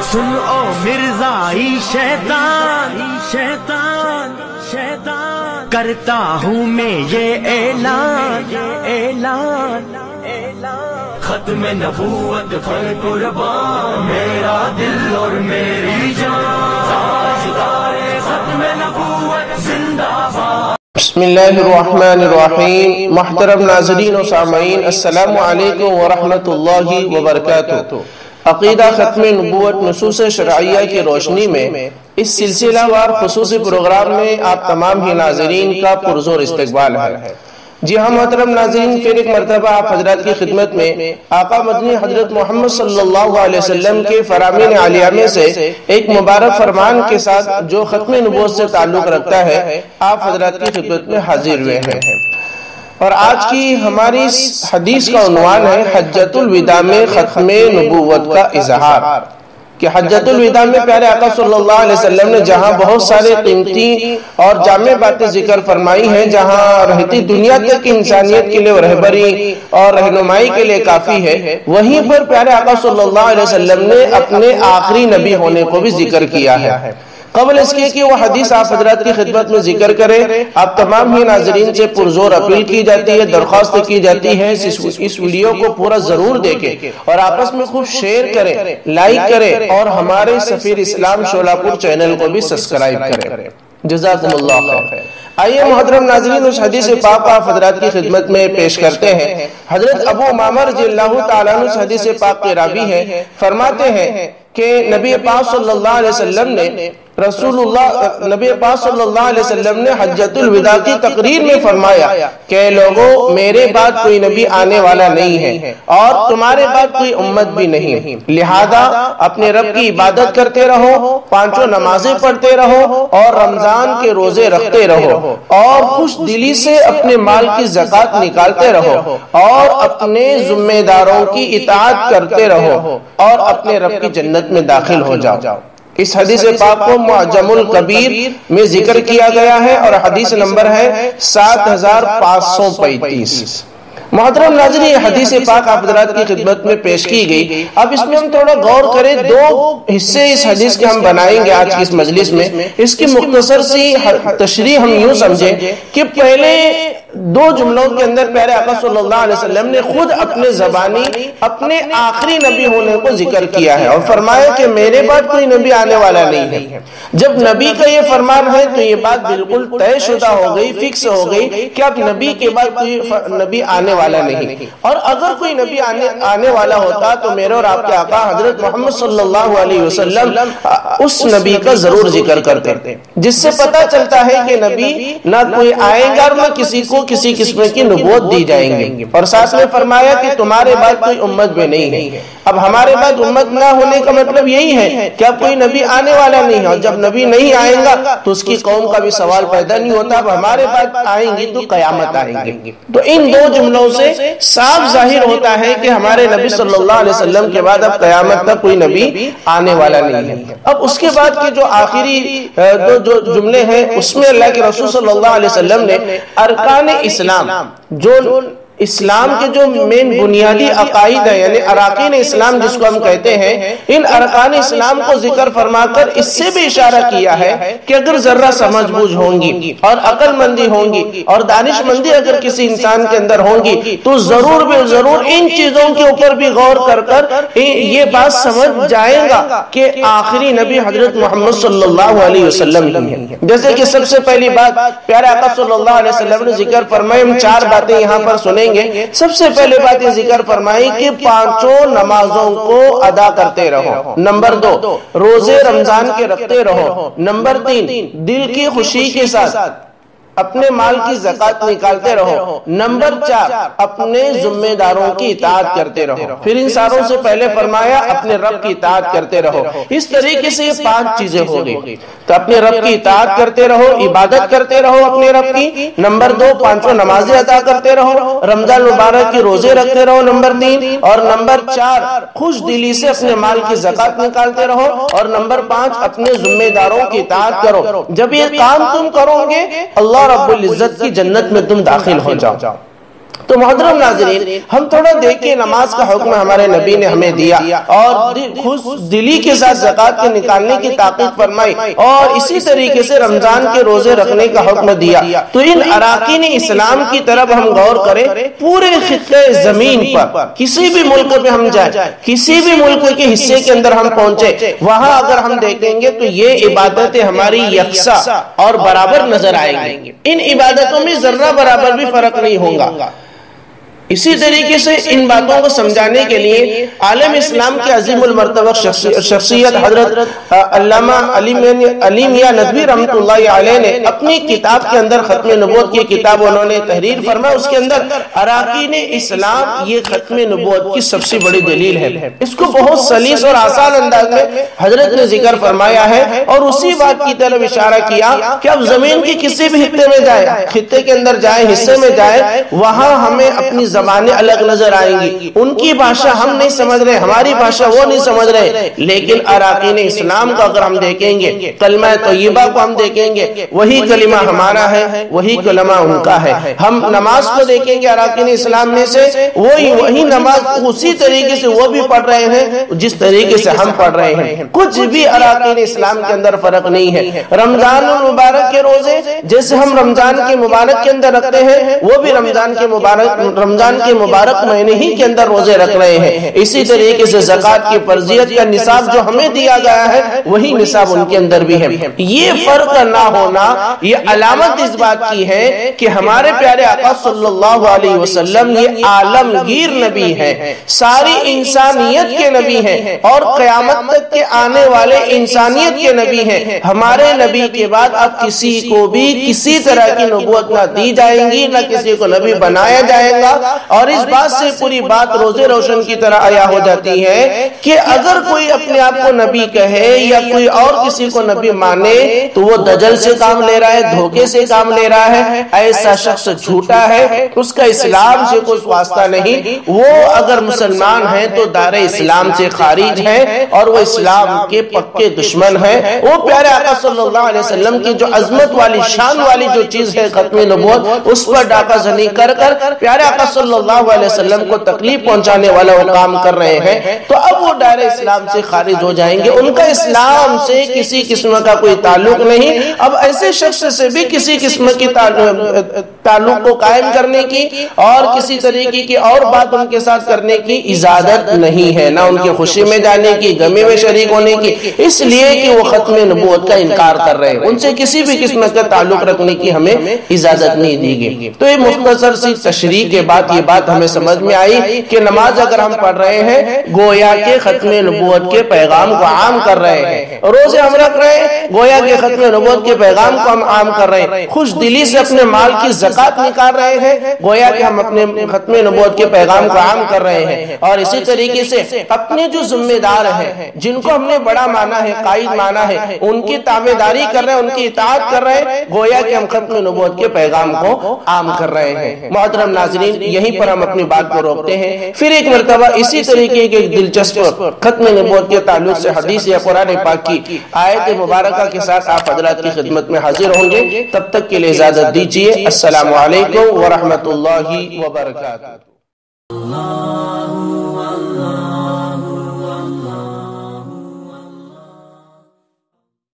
سن او مرزائی شیطان شیطان شیطان، کرتا ہوں میں یہ اعلان اعلان اعلان، ختم نبوت پر قربان میرا دل اور میری جان، تاجدار ختم نبوت زندہ باد۔ بسم اللہ الرحمن الرحیم۔ محترم ناظرین و سامعین، السلام علیکم ورحمۃ اللہ وبرکاتہ۔ عقیدہ ختم نبوت نصوص شرعیہ کی روشنی میں اس سلسلہ وار خصوصی پروگرام میں آپ تمام ہی ناظرین کا پرزور استقبال ہے۔ جی ہاں محترم ناظرین، پھر ایک مرتبہ آپ حضرات کی خدمت میں آقا مدنی حضرت محمد صلی اللہ علیہ وسلم کے فرامین عالیہ میں سے ایک مبارک فرمان کے ساتھ جو ختم نبوت سے تعلق رکھتا ہے آپ حضرات کی خدمت میں حاضر ہوئے ہیں، اور آج کی ہماری حدیث کا عنوان ہے حجۃ الوداع میں ختم نبوت کا اظہار، کہ حجۃ الوداع میں پیارے آقا صلی اللہ علیہ وسلم نے جہاں بہت سارے قیمتی اور جامع باتیں ذکر فرمائی ہیں، جہاں رہتی دنیا تک انسانیت کے لیے رہبری اور رہنمائی کے لیے کافی ہے، وہیں پر پیارے آقا صلی اللہ علیہ وسلم نے اپنے آخری نبی ہونے کو بھی ذکر کیا ہے۔ قبل اس کے کہ وہ حدیث آپ حضرات کی خدمت میں ذکر کریں، آپ تمام ہی ناظرین سے پرزور اپیل کی جاتی ہے، درخواست کی جاتی ہے اس ویڈیو کو پورا ضرور دیکھیں اور آپس میں خوب شیئر کریں، لائک کریں، اور ہمارے سفیر اسلام شولاپور چینل کو بھی سبسکرائب کریں۔ جزاکم اللہ خیر۔ آئیے محترم ناظرین، اس حدیث پاک آپ حضرات کی خدمت میں پیش کرتے ہیں۔ حضرت ابو امامہ رضی اللہ تعالیٰ عنہ اس حدیث پاک کے راوی ہیں، فرماتے ہیں کہ نبی پاک صلی اللہ علیہ وسلم نے نبی پاک صلی اللہ علیہ وسلم نے حجۃ الوداع کی تقریر میں فرمایا کہ لوگوں، میرے بعد کوئی نبی آنے والا نہیں ہے اور تمہارے بعد کوئی امت بھی نہیں، لہذا اپنے رب کی عبادت کرتے رہو، پانچوں نمازیں پڑھتے رہو اور رمضان کے روزے رکھتے رہو، اور خوش دلی سے اپنے مال کی زکوٰۃ نکالتے رہو، اور اپنے ذمہ داروں کی اطاعت کرتے رہو، اور اپنے رب کی جنت میں داخل ہو جاؤ۔ اس حدیث پاک کو معجم الکبیر میں ذکر کیا گیا ہے اور حدیث نمبر ہے 7535۔ محترم ناظرین، یہ حدیث پاک آپ حضرات کی خدمت میں پیش کی گئی۔ اب اس میں ہم تھوڑا غور کریں، دو حصے اس حدیث کے ہم بنائیں گے آج کی اس مجلس میں۔ اس کی مختصر سی تشریح ہم یوں سمجھیں کہ پہلے دو جملوں کے اندر پیارے آقا صلی اللہ علیہ وسلم نے خود اپنے زبانی اپنے آخری نبی ہونے کو ذکر کیا ہے اور فرمایا کہ میرے بعد کوئی نبی آنے والا نہیں ہے۔ جب نبی کا یہ فرمان ہے تو یہ بات بالکل طے شدہ ہو گئی، فکس ہو گئی کہ اب نبی کے بعد کوئی نبی آنے والا نہیں، اور اگر کوئی نبی آنے والا ہوتا تو میرے اور آپ کے آقا حضرت محمد صلی اللہ علیہ وسلم اس نبی کا ضرور ذکر کرتے، جس سے پتہ چلتا ہے کہ نبی نہ کوئی آئے گا اور نہ کسی کو کسی قسم کی نبوت دی جائیں گے، اور ساتھ میں فرمایا کہ تمہارے بعد کوئی امت بھی نہیں ہے۔ اب ہمارے بعد امت نہ ہونے کا مطلب یہی ہے کہ اب کوئی نبی آنے والا نہیں ہے، اور جب نبی نہیں آئیں گا تو اس کی قوم کا بھی سوال پیدا نہیں ہوتا، اب ہمارے بعد آئیں گی تو قیامت آئیں گی۔ تو ان دو جملوں سے صاف ظاہر ہوتا ہے کہ ہمارے نبی صلی اللہ علیہ وسلم کے بعد اب قیامت تک کوئی نبی آنے والا نہیں ہے۔ اب اس کے بعد کے جو آخری جو جملے ہیں اس میں اللہ کے رسول صلی اللہ علیہ وسلم نے ارکان اسلام، جو اسلام کے جو مین بنیادی عقائد ہیں، یعنی اراکین اسلام جس کو ہم کہتے ہیں، ان ارکان اسلام کو ذکر فرما کر اس سے بھی اشارہ کیا ہے کہ اگر ذرہ سمجھ بوجھ ہوں گی اور عقل مندی ہوں گی اور دانش مندی اگر کسی انسان کے اندر ہوں گی تو ضرور بے ضرور ان چیزوں کے اوپر بھی غور کر یہ بات سمجھ جائیں گا کہ آخری نبی حضرت محمد صلی اللہ علیہ وسلم ہی ہیں۔ جیسے کہ سب سے پہلی بات پیارے آقا صلی اللہ علیہ وسلم نے ذکر فرمائی، ہم چار باتیں یہاں پر سنیں گے۔ سب سے پہلے بات یہ ذکر فرمائی کہ پانچوں نمازوں کو ادا کرتے رہو۔ نمبر 2، روزے رمضان کے رکھتے رہو۔ نمبر 3، دل کی خوشی کے ساتھ اپنے مال کی زکوٰۃ نکالتے رہو۔ نمبر 4، اپنے ذمہ داروں کی اطاعت کرتے رہو۔ پھر ان ساروں سے پہلے فرمایا اپنے رب کی اطاعت کرتے رہو۔ اس طریقے سے یہ 5 چیزیں ہو گئی، تو اپنے رب کی اطاعت کرتے رہو، عبادت کرتے رہو اپنے رب کی۔ نمبر 2، پانچوں نمازیں ادا کرتے رہو، رمضان مبارک کے روزے رکھتے رہو۔ نمبر 3 اور نمبر 4، خوش دلی سے اپنے مال کی زکوٰۃ نکالتے رہو۔ اور نمبر 5، اپنے ذمہ داروں کی اطاعت کرو۔ جب یہ کام تم کرو گے اللہ رب العزت کی جنت میں تم داخل ہو جاؤ۔ تو محترم ناظرین ہم تھوڑا دیکھیں نماز کا حکم ہمارے نبی نے ہمیں دیا اور خوش دلی کے ساتھ زکوٰۃ کے نکالنے کی تاکید فرمائی اور اسی طریقے سے رمضان کے روزے رکھنے کا حکم دیا. تو ان اراکین اسلام کی طرف ہم غور کریں. پورے خطے زمین پر کسی بھی ملک پہ ہم جائیں, کسی بھی ملک کے حصے کے اندر ہم پہنچے, وہاں اگر ہم دیکھیں گے تو یہ عبادتیں ہماری یکساں اور برابر نظر آئیں گی. ان عبادتوں میں ذرہ برابر بھی فرق نہیں ہوگا. اسی طریقے سے ان باتوں کو سمجھانے کے لیے عالم اسلام کے عظیم المرتبہ شخصیت حضرت علامہ علی میاں ندوی رحمۃ اللہ علیہ نے اپنی کتاب کے اندر ختم نبوت کی کتاب انہوں نے تحریر فرمایا. اس کے اندر اراکین اسلام یہ ختم نبوت کی سب سے بڑی دلیل ہے. اس کو بہت سلیس اور آسان انداز میں حضرت نے ذکر فرمایا ہے اور اسی بات کی طرف اشارہ کیا کہ اب زمین کی کسی بھی خطے میں جائیں, خطے کے اندر جائیں, حصے میں جائیں, وہاں ہمیں اپنی زبانیں الگ نظر آئیں گی. ان کی بھاشا ہم نہیں سمجھ رہے, ہماری بھاشا وہ نہیں سمجھ رہے, لیکن اراکین اسلام کو اگر ہم دیکھیں گے, کلمہ طیبہ کو ہم دیکھیں گے, وہی کلمہ ہمارا ہے, وہی کلمہ ان کا ہے. ہم نماز کو دیکھیں گے اراکین اسلام میں سے, وہی نماز اسی طریقے سے وہ بھی پڑھ رہے ہیں جس طریقے سے ہم پڑھ رہے ہیں. کچھ بھی اراکین اسلام کے اندر فرق نہیں ہے. رمضان المبارک کے روزے جیسے ہم رمضان کے مبارک کے اندر رکھتے ہیں, وہ بھی رمضان کے مبارک مہینے ہی کے اندر روزے رکھ رہے ہیں. اسی طریقے سے زکوٰۃ کی فرضیت کا نصاب جو ہمیں دیا گیا ہے وہی نصاب ان کے اندر بھی ہے. یہ فرق نہ ہونا یہ علامت اس بات کی ہے کہ ہمارے پیارے آقا صلی اللہ علیہ وسلم یہ عالمگیر نبی ہے, ساری انسانیت کے نبی ہیں اور قیامت تک کے آنے والے انسانیت کے نبی ہیں. ہمارے نبی کے بعد اب کسی کو بھی کسی طرح کی نبوت نہ دی جائیں گی, نہ کسی کو نبی بنایا جائے گا. اور اس بات سے پوری بات روزے روشن کی طرح آیا ہو جاتی ہے کہ اگر کوئی اپنے آپ کو نبی کہے یا کوئی اور کسی کو نبی مانے تو وہ دجل سے کام لے رہا ہے, دھوکے سے کام لے رہا ہے. ایسا شخص جھوٹا ہے, اس کا اسلام سے کوئی واسطہ نہیں. وہ اگر مسلمان ہے تو دار اسلام سے خارج ہے اور وہ اسلام کے پکے دشمن ہے. وہ پیارے آقا صلی اللہ علیہ وسلم کی جو عظمت والی شان والی جو چیز ہے ختم نبوت, اس پر ڈاکہ زنی کر پیارے آقا صلی اللہ علیہ وسلم کو تکلیف پہنچانے والا وہ کام کر رہے ہیں, تو اب وہ دائرہ اسلام سے خارج ہو جائیں گے. ان کا اسلام سے کسی قسم کا کوئی تعلق نہیں. اب ایسے شخص سے بھی کسی قسم کی تعلق کو قائم کرنے کی اور کسی طریقے کی اور بات ان کے ساتھ کرنے کی اجازت نہیں ہے, نہ ان کی خوشی میں جانے کی, غمی میں شریک ہونے کی, اس لیے کہ وہ ختم نبوت کا انکار کر رہے ہیں. ان سے کسی بھی قسم کا تعلق رکھنے کی ہمیں اجازت نہیں دی گئی. تو یہ مختصر سی تشریح کے بعد یہ بات ہمیں سمجھ میں آئی کہ نماز اگر ہم پڑھ رہے ہیں گویا کے ختم نبوت کے پیغام کو عام کر رہے ہیں. روزے ہم رکھ رہے ہیں گویا کے ختم نبوت کے پیغام کو ہم عام کر رہے ہیں. خوش دلی سے اپنے مال کی زکوٰۃ نکال رہے ہیں گویا کہ ہم اپنے ختم نبوت کے پیغام کو عام کر رہے ہیں. اور اسی طریقے سے اپنے جو ذمہ دار ہیں, جن کو ہم نے بڑا مانا ہے, قائد مانا ہے, ان کی تابعداری کر رہے ہیں, ان کی اطاعت کر رہے ہیں, گویا کہ ہم ختم نبوت کے پیغام کو عام کر رہے ہیں. محترم ناظرین یہیں پر ہم اپنی بات کو روکتے ہیں. پھر ایک مرتبہ اسی طریقے کے دلچسپ ختم نبوت کے تعلق سے حدیث یا قرآن پاک کی آیت مبارکہ کے ساتھ آپ حضرات کی خدمت میں حاضر ہوں گے. تب تک کے لیے اجازت دیجیے. السلام علیکم ورحمۃ اللہ وبرکاتہ.